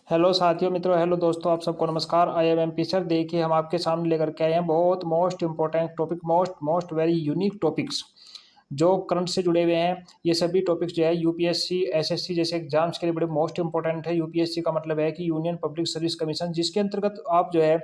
Hello साथियों, मित्रों, hello दोस्तों, आप सबको नमस्कार। I am MP sir. देखिए, हम आपके सामने लेकर के आए हैं बहुत most important topic, most most very unique topics जो करंट से जुड़े हुए हैं। ये सभी टॉपिक्स जो है यूपीएससी एसएससी जैसे एग्जाम्स के लिए बड़े मोस्ट इंपॉर्टेंट है। यूपीएससी का मतलब है कि यूनियन पब्लिक सर्विस कमीशन, जिसके अंतर्गत आप जो है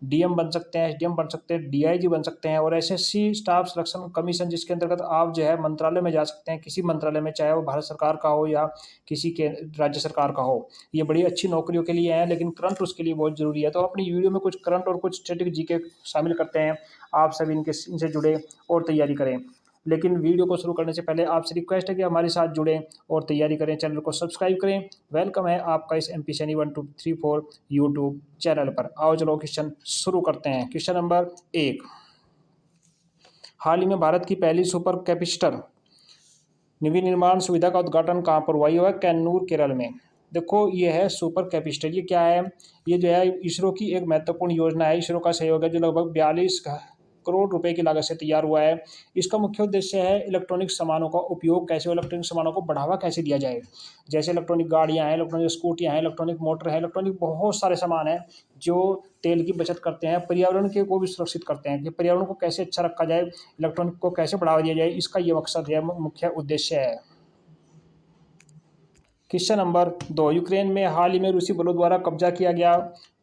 डीएम बन सकते हैं, एसडीएम बन सकते हैं, डीआईजी बन सकते हैं। और एसएससी स्टाफ सिलेक्शन कमीशन, जिसके अंतर्गत आप जो है मंत्रालय में जा सकते हैं, किसी मंत्रालय में, चाहे वो भारत सरकार का हो या किसी के राज्य सरकार का हो। ये बड़ी अच्छी नौकरियों के लिए है, लेकिन करंट उसके लिए बहुत जरूरी है। तो अपनी वीडियो में कुछ करंट और कुछ स्टैटिक जीके शामिल करते हैं। आप सभी इनसे जुड़े और तैयारी करें। लेकिन वीडियो को शुरू करने से पहले आपसे रिक्वेस्ट है कि हमारे साथ जुड़ें और तैयारी करें। चैनल को सब्सक्राइब करें। वेलकम है आपका इस एमपी सैनी 1234 यूट्यूब चैनल पर। आओ चलो क्वेश्चन शुरू करते हैं। Question number 1। हाल ही में भारत की पहली सुपर कैपेसिटर विनिर्माण सुविधा का उद्घाटन कहाँ पर हुआ? ये हुआ है कैन्नूर, केरल में। देखो, ये है सुपर कैपेसिटर। ये क्या है? ये जो है इसरो की एक महत्वपूर्ण योजना है। इसरो का सहयोग है, जो लगभग 42 करोड़ रुपए की लागत से तैयार हुआ है। इसका मुख्य उद्देश्य है इलेक्ट्रॉनिक सामानों का उपयोग कैसे हो, इलेक्ट्रॉनिक सामानों को बढ़ावा कैसे दिया जाए। जैसे इलेक्ट्रॉनिक गाड़ियां हैं, इलेक्ट्रॉनिक स्कूटियां हैं, इलेक्ट्रॉनिक मोटर है, इलेक्ट्रॉनिक बहुत सारे सामान हैं जो तेल की बचत करते हैं, पर्यावरण के को भी सुरक्षित करते हैं। कि पर्यावरण को कैसे अच्छा रखा जाए, इलेक्ट्रॉनिक को कैसे बढ़ावा दिया जाए, इसका ये मकसद है, मुख्य उद्देश्य है। Question number 2। यूक्रेन में हाल ही में रूसी बलों द्वारा कब्जा किया गया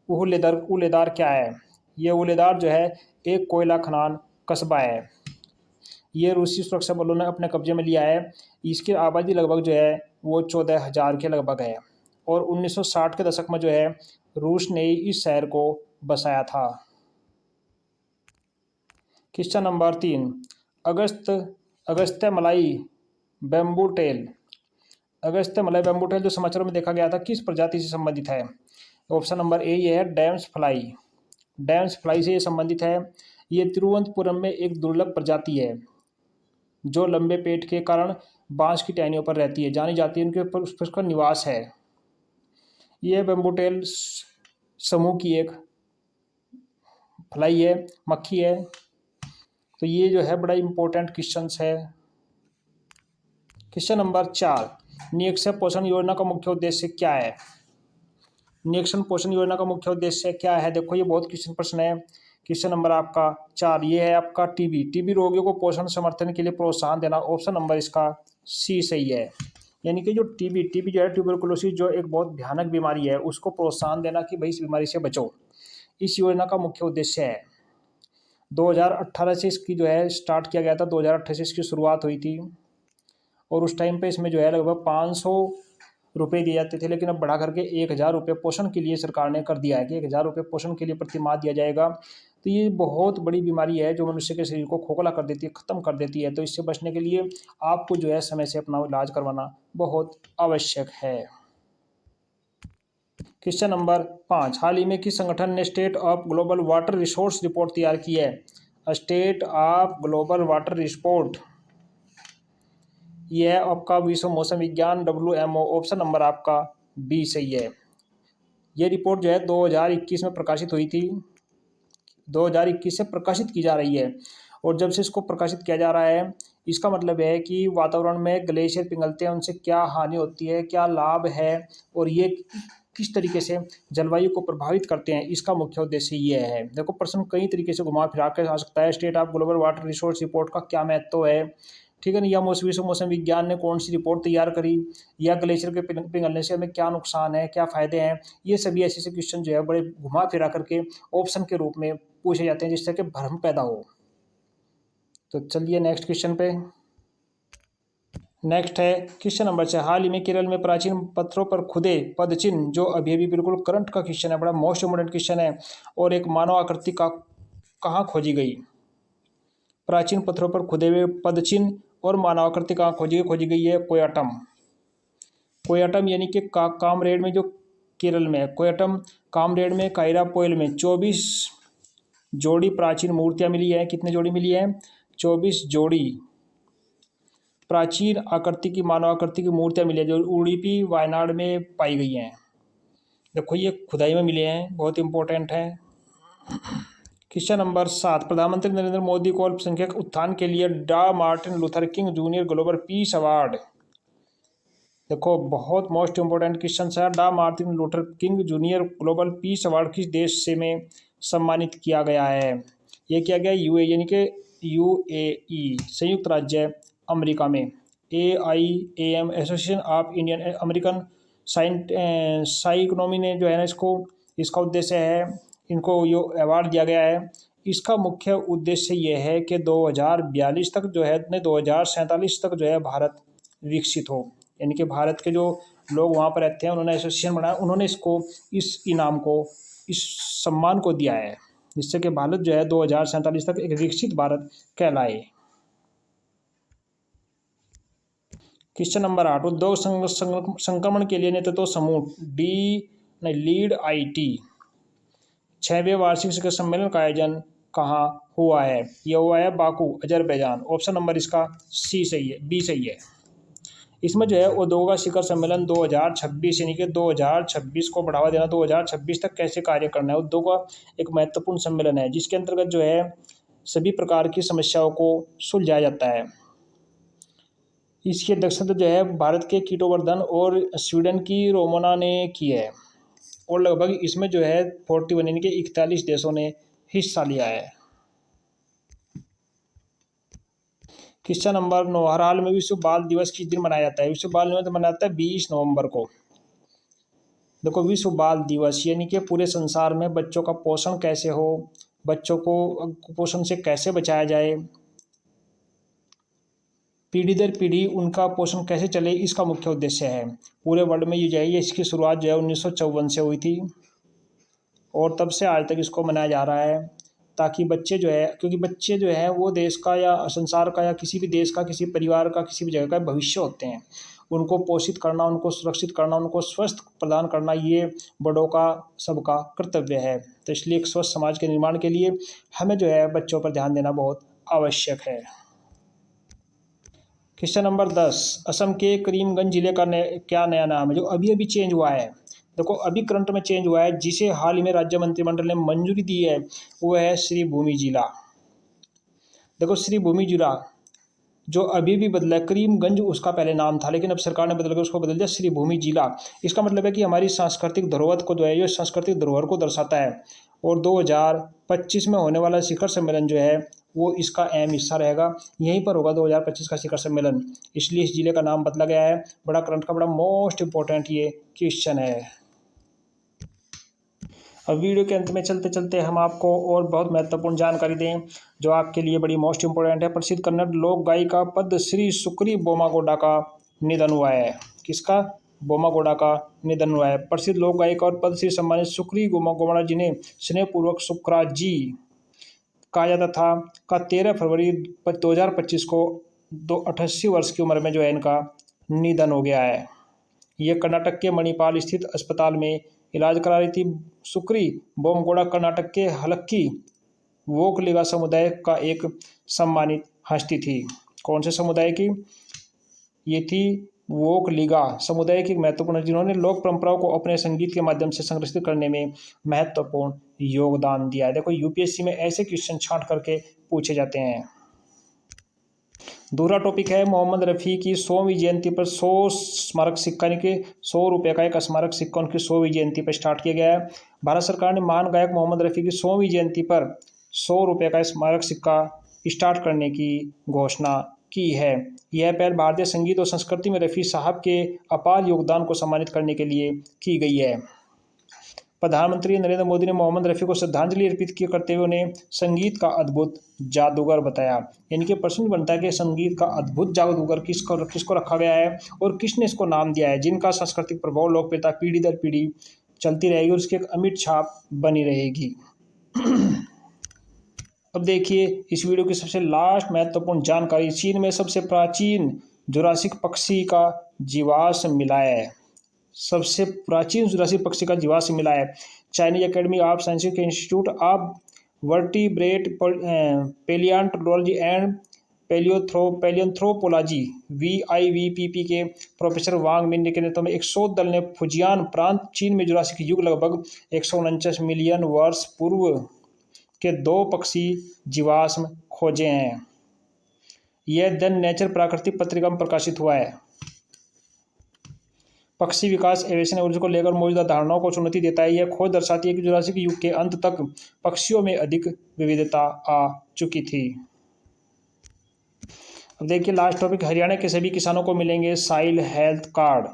उलेदार क्या है? ये उलेदार जो है एक कोयला खदान कस्बा है। ये रूसी सुरक्षा बलों ने अपने कब्जे में लिया है। इसकी आबादी लगभग जो है वो 14,000 के लगभग है। और 1960 के दशक में जो है रूस ने इस शहर को बसाया था। Question number 3। अगस्त अगस्त्य मलाई बैम्बू टेल अगस्त्य मलाई बैम्बू टेल जो समाचारों में देखा गया था, किस प्रजाति से संबंधित है? ऑप्शन नंबर ए ये है डैम्स फ्लाई। डैम्स फ्लाई से ये संबंधित है। ये तिरुवनंतपुरम में एक दुर्लभ प्रजाति है जो लंबे पेट के कारण बांस की टहनियों पर रहती है, जानी जाती है, उनके ऊपर उसका निवास है। ये बैम्बूटेल समूह की एक फ्लाई है, मक्खी है। तो ये जो है बड़ा इंपॉर्टेंट क्वेश्चन है। Question number 4। निक्षय पोषण योजना का मुख्य उद्देश्य क्या है? निक्षय पोषण योजना का मुख्य उद्देश्य क्या है? देखो, ये बहुत क्वेश्चन प्रश्न है। क्वेश्चन नंबर आपका 4 ये है आपका टीबी रोगियों को पोषण समर्थन के लिए प्रोत्साहन देना। ऑप्शन नंबर इसका सी सही है। यानी कि जो टीबी जो है, ट्यूबरकुलोसिस, जो एक बहुत भयानक बीमारी है, उसको प्रोत्साहन देना कि भाई इस बीमारी से बचो, इस योजना का मुख्य उद्देश्य है। 2018 से इसकी जो है स्टार्ट किया गया था। 2018 से इसकी शुरुआत हुई थी। और उस टाइम पे इसमें जो है लगभग 500 रुपये दिए जाते थे, लेकिन अब बढ़ा करके 1,000 रुपये पोषण के लिए सरकार ने कर दिया है कि 1,000 रुपये पोषण के लिए प्रति माह दिया जाएगा। तो ये बहुत बड़ी बीमारी है जो मनुष्य के शरीर को खोखला कर देती है, ख़त्म कर देती है। तो इससे बचने के लिए आपको जो है समय से अपना इलाज करवाना बहुत आवश्यक है। Question number 5। हाल ही में किस संगठन ने state of global water resource report तैयार की है? State of global water report, यह है आपका विश्व मौसम विज्ञान WMO। ऑप्शन नंबर आपका बी सही है। ये रिपोर्ट जो है 2021 में प्रकाशित हुई थी। 2021 से प्रकाशित की जा रही है। और जब से इसको प्रकाशित किया जा रहा है, इसका मतलब है कि वातावरण में ग्लेशियर पिघलते हैं, उनसे क्या हानि होती है, क्या लाभ है, और ये किस तरीके से जलवायु को प्रभावित करते हैं, इसका मुख्य उद्देश्य ये है। देखो, प्रश्न कई तरीके से घुमा फिरा कर आ सकता है। State of global water resource report का क्या महत्व है, ठीक है ना, या विश्व मौसम विज्ञान ने कौन सी रिपोर्ट तैयार करी, या ग्लेशियर के पिघलने से हमें क्या नुकसान है, क्या फायदे हैं। ये सभी ऐसे ऐसे क्वेश्चन जो है बड़े घुमा फिरा करके ऑप्शन के रूप में पूछे जाते हैं, जिससे कि भ्रम पैदा हो। तो चलिए नेक्स्ट क्वेश्चन पे। नेक्स्ट है क्वेश्चन नंबर 6। हाल ही में केरल में प्राचीन पत्थरों पर खुदे पदचिन्ह, जो अभी अभी बिल्कुल करंट का क्वेश्चन है, बड़ा मोस्ट इम्पोर्टेंट क्वेश्चन है। और एक मानव आकृति का कहाँ खोजी गई? प्राचीन पत्थरों पर खुदे हुए पदचिन्ह और मानव आकृति कहाँ खोजी गई है? कोयटम। कोयटम यानी कि कामरेड में, जो केरल में है। कोयटम, कामरेड में, कायरापोइल में 24 जोड़ी प्राचीन मूर्तियां मिली है। कितने जोड़ी मिली है? 24 जोड़ी प्राचीन आकृति की, मानव आकृति की मूर्तियां मिली है, जो उडुपी वायनाड में पाई गई हैं। देखो, ये खुदाई में मिले हैं, बहुत इंपॉर्टेंट है। Question number 7। प्रधानमंत्री नरेंद्र मोदी को अल्पसंख्यक उत्थान के लिए डॉ Martin Luther king junior global peace award देखो बहुत मोस्ट इम्पोर्टेंट क्वेश्चन है। डा Martin Luther king junior global peace award किस देश से में सम्मानित किया गया है? ये किया गया यूए यानी कि यूएई संयुक्त राज्य अमेरिका में। AIAM association of Indian American Sai economy ने जो है ना इसका उद्देश्य है, इनको ये अवार्ड दिया गया है। इसका मुख्य उद्देश्य ये है कि 2042 तक जो है, नहीं 2047 तक जो है भारत विकसित हो, यानी कि भारत के जो लोग वहाँ पर रहते हैं उन्होंने एसोसिएशन बनाया, उन्होंने इस इनाम को, इस सम्मान को दिया है, जिससे कि भारत जो है 2047 तक एक विकसित भारत कहलाए। क्वेश्चन नंबर 8, उद्योग संक्रमण के लिए नेतृत्व समूह लीड IT 6वें वार्षिक शिखर सम्मेलन का आयोजन कहाँ हुआ है? यह हुआ है बाकू, अजरबैजान। ऑप्शन नंबर इसका बी सही है। इसमें जो है उद्योग शिखर सम्मेलन 2026 यानी कि 2026 को बढ़ावा देना, 2026 तक कैसे कार्य करना है, उद्योग का एक महत्वपूर्ण सम्मेलन है जिसके अंतर्गत जो है सभी प्रकार की समस्याओं को सुलझाया जाता है। इसकी अध्यक्षता जो है भारत के कीटो वर्धन और स्वीडन की रोमोना ने की है, और लगभग इसमें जो है 41 यानी कि 41 देशों ने हिस्सा लिया है। क्वेश्चन नंबर 9, हर हाल में विश्व बाल दिवस किस दिन मनाया जाता है? विश्व बाल दिवस मनाया जाता है 20 नवंबर को। देखो विश्व बाल दिवस यानी कि पूरे संसार में बच्चों का पोषण कैसे हो, बच्चों को कुपोषण से कैसे बचाया जाए, पीढ़ी दर पीढ़ी उनका पोषण कैसे चले, इसका मुख्य उद्देश्य है। पूरे वर्ल्ड में ये जो है इसकी शुरुआत जो है 1954 से हुई थी और तब से आज तक इसको मनाया जा रहा है, ताकि बच्चे जो है, क्योंकि बच्चे जो है वो देश का या संसार का या किसी भी देश का, किसी परिवार का, किसी भी जगह का भविष्य होते हैं। उनको पोषित करना, उनको सुरक्षित करना, उनको स्वस्थ प्रदान करना, ये बड़ों का सबका कर्तव्य है। तो इसलिए एक स्वस्थ समाज के निर्माण के लिए हमें जो है बच्चों पर ध्यान देना बहुत आवश्यक है। क्वेश्चन नंबर 10, असम के करीमगंज जिले का क्या नया नाम है जो अभी अभी चेंज हुआ है? देखो अभी करंट में चेंज हुआ है, जिसे हाल ही में राज्य मंत्रिमंडल ने मंजूरी दी है, वो है श्री भूमि जिला। देखो श्री भूमि जिला जो अभी भी बदला है, करीमगंज उसका पहले नाम था, लेकिन अब सरकार ने बदल कर उसको बदल दिया श्री भूमि जिला। इसका मतलब है कि हमारी सांस्कृतिक धरोहर को जो है, ये सांस्कृतिक धरोहर को दर्शाता है। और 2025 में होने वाला शिखर सम्मेलन जो है वो इसका अहम हिस्सा रहेगा, यहीं पर होगा 2025 का शिखर सम्मेलन, इसलिए इस जिले का नाम बदला गया है। बड़ा करंट का बड़ा मोस्ट इंपॉर्टेंट ये क्वेश्चन है। अब वीडियो के अंत में चलते चलते हम आपको और बहुत महत्वपूर्ण जानकारी दें जो आपके लिए बड़ी मोस्ट इंपॉर्टेंट है। प्रसिद्ध कन्नड़ लोक गायिका पद्मश्री सुक्री बोमागोडा का निधन हुआ है। किसका? बोमागोडा का निधन हुआ है। प्रसिद्ध लोक गायिका और पद्मश्री सम्मानित सुक्री बोमागोडा जिन्हें स्नेहपूर्वक सुक्रा जी कहा जाता था का 13 फरवरी 2025 को 88 वर्ष की उम्र में जो है इनका निधन हो गया है। ये कर्नाटक के मणिपाल स्थित अस्पताल में इलाज करा रही थी। सुक्री बोमगोड़ा कर्नाटक के हलक्की वोकलिगा समुदाय का एक सम्मानित हस्ती थी। कौन से समुदाय की? ये थी वोकलिगा समुदाय की महत्वपूर्ण, जिन्होंने लोक परंपराओं को अपने संगीत के माध्यम से संरक्षित करने में महत्वपूर्ण योगदान दिया है। देखो यूपीएससी में ऐसे क्वेश्चन छांट करके पूछे जाते हैं। दूसरा टॉपिक है मोहम्मद रफ़ी की 100वीं जयंती पर 100 स्मारक सिक्का, यानी कि 100 रुपये का एक स्मारक सिक्का उनकी 100वीं जयंती पर स्टार्ट किया गया है। भारत सरकार ने महान गायक मोहम्मद रफ़ी की 100वीं जयंती पर 100 रुपये का स्मारक सिक्का स्टार्ट करने की घोषणा की है। यह पहल भारतीय संगीत और संस्कृति में रफ़ी साहब के अपार योगदान को सम्मानित करने के लिए की गई है। प्रधानमंत्री नरेंद्र मोदी ने मोहम्मद रफ़ी को श्रद्धांजलि अर्पित करते हुए उन्हें संगीत का अद्भुत जादूगर बताया। यानी कि प्रश्न बनता है कि संगीत का अद्भुत जादूगर किसको रखा गया है और किसने इसको नाम दिया है, जिनका सांस्कृतिक प्रभाव लोकप्रियता पीढ़ी दर पीढ़ी चलती रहेगी और उसकी एक अमिट छाप बनी रहेगी। अब देखिए इस वीडियो की सबसे लास्ट महत्वपूर्ण जानकारी, चीन में सबसे प्राचीन जुरासिक पक्षी का जीवाश्म मिला है। सबसे प्राचीन जुरासिक पक्षी का जीवाश्म मिला है। चाइनीज एकेडमी ऑफ साइंसेज के institute of vertebrate paleontology and paleoanthropology VIVPP के प्रोफेसर वांग मिन के नेतृत्व में एक शोध दल ने फुजियान प्रांत चीन में जुरासिक युग लगभग 149 मिलियन वर्ष पूर्व के 2 पक्षी जीवाश्म खोजे हैं। यह द नेचर प्राकृतिक पत्रिका में प्रकाशित हुआ है। पक्षी विकास एविएशन ऊर्जा को लेकर मौजूदा धारणाओं को चुनौती देता है। यह खोज दर्शाती है कि जुरासिक युग के अंत तक पक्षियों में अधिक विविधता आ चुकी थी। अब देखिए लास्ट टॉपिक, हरियाणा के सभी किसानों को मिलेंगे सॉइल हेल्थ कार्ड।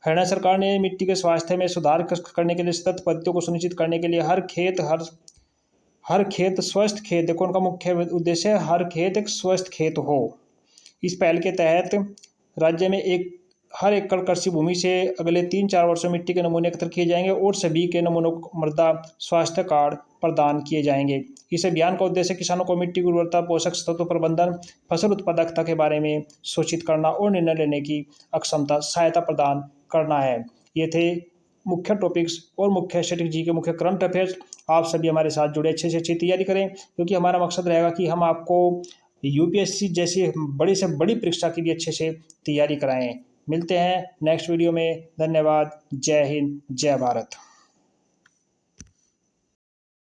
हरियाणा सरकार ने मिट्टी के स्वास्थ्य में सुधार करने के लिए सतत पद्धतियों को सुनिश्चित करने के लिए हर खेत स्वस्थ खेत, देखो उनका मुख्य उद्देश्य है हर खेत एक स्वस्थ खेत हो। इस पहल के तहत राज्य में हर एकड़ कृषि भूमि से अगले 3-4 वर्षों में मिट्टी के नमूने एकत्र किए जाएंगे और सभी के नमूनों को मृदा स्वास्थ्य कार्ड प्रदान किए जाएंगे। इस अभियान का उद्देश्य किसानों को मिट्टी की उर्वरता, पोषक तत्व प्रबंधन, फसल उत्पादकता के बारे में सूचित करना और निर्णय लेने की अक्षमता सहायता प्रदान करना है। ये थे मुख्य टॉपिक्स और मुख्य स्ट्रेटेजी के मुख्य करंट अफेयर्स। आप सभी हमारे साथ जुड़े, अच्छे से अच्छी तैयारी करें, क्योंकि हमारा मकसद रहेगा कि हम आपको यूपीएससी जैसी बड़ी से बड़ी परीक्षा की भी अच्छे से तैयारी कराएं। मिलते हैं नेक्स्ट वीडियो में। धन्यवाद। जय हिंद, जय भारत।